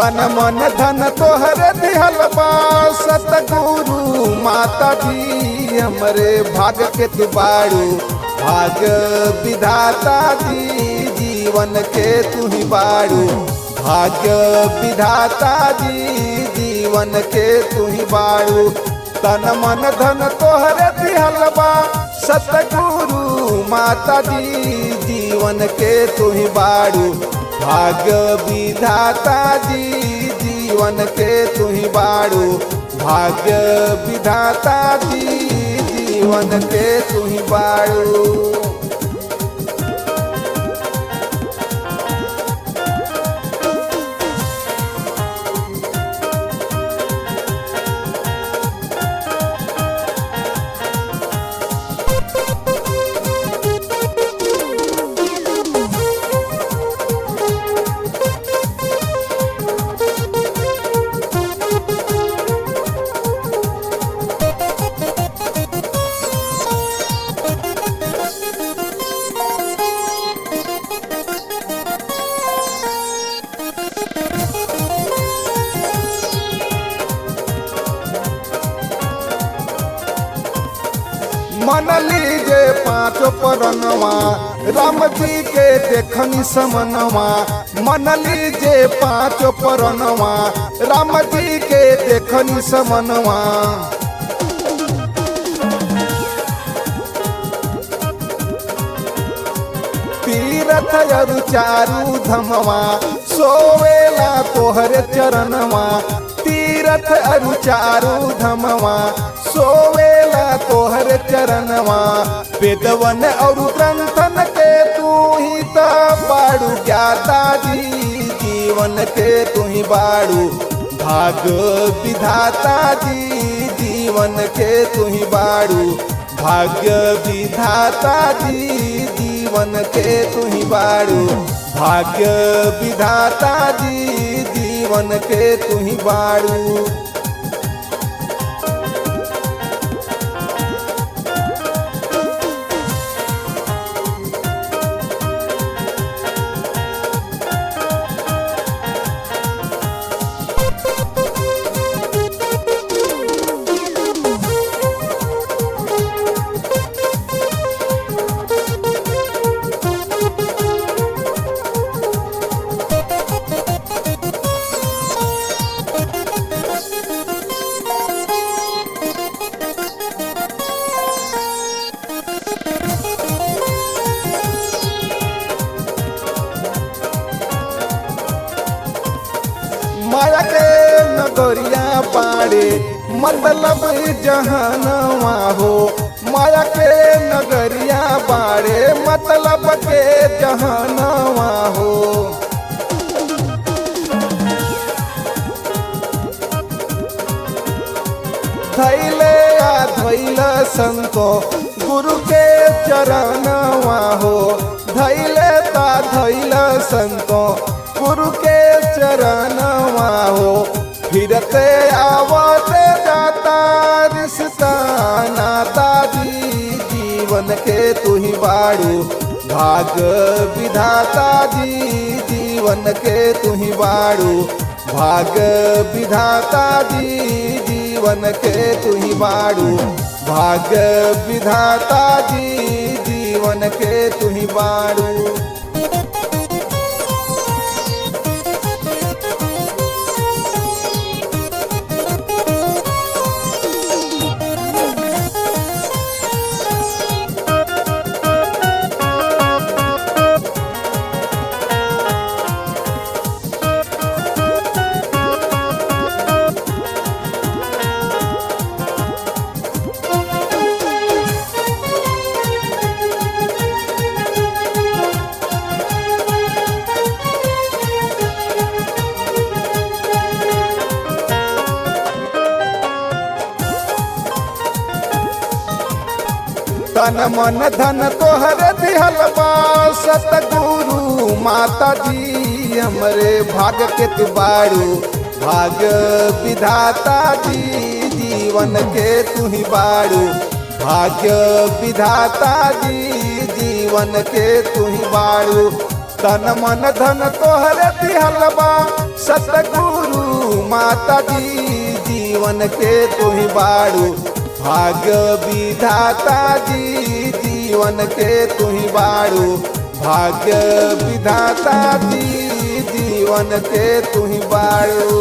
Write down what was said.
तन मन धन तोहरे दिहल बा सतगुरु माता जी हमरे भाग के तू बाड़ू भाग विधाता जी जीवन के तू ही बाड़ू भाग्य विधाता जी जीवन के तू ही बाड़ू तन मन धन तोहरे दिहल बा सतगुरु माता जी जीवन के तू ही बाड़ू भाग्य विधाता जी जीवन के तू ही बाड़ू भाग्य विधाता जी जीवन के तू ही बाड़ू। मन लीजे पाँचों परनवा राम जी के देखनी समनवा मन लीजे पाँचों परनवा राम जी के देखनी समनवा तीरथ अरु चारू धमवा सोवेला तोहरे चरणवा तीरथ अरु चारू धमवा सोवेला तोहर चरणवा वेदवन और ग्रंथन के तू ही तो बाड़ू ज्ञाता जी जीवन के तू ही बाड़ू भाग विधाता जी जीवन के तू ही बाड़ू भाग्य विधाता जी जीवन के तू ही बाड़ू भाग्य विधाता जी जीवन के तू ही बाड़ू। माया के नगरिया बाड़े मतलब जहानवा हो माया के नगरिया बाड़े मतलब के जहानवा हो धैले आ धैल संतो गुरु के चरणवा हो धैले ता धैल संतो गुरु के चरणवा हो फिरते आवते जाता रिश्ता नाता जी जीवन के तू ही बाड़ू भाग विधाता जी जीवन के तू ही बाड़ू भाग विधाता जी जीवन के तू ही बाड़ू भाग विधाता जी जीवन के तू ही बाड़ू। तन मन धन तोहरे दिहल बा सतगुरु माता जी हमरे भाग के तू बाड़ू भाग्य विधाता जी जीवन के तू ही बाड़ू भाग्य विधाता जी जीवन के तू ही बाड़ू तन मन धन तोहरे दिहल बा सतगुरु माता जी जीवन के तू ही बाड़ू भाग्य विधाता जी जीवन के तू ही बाड़ू भाग्य विधाता जी जीवन के तू ही बाड़ू।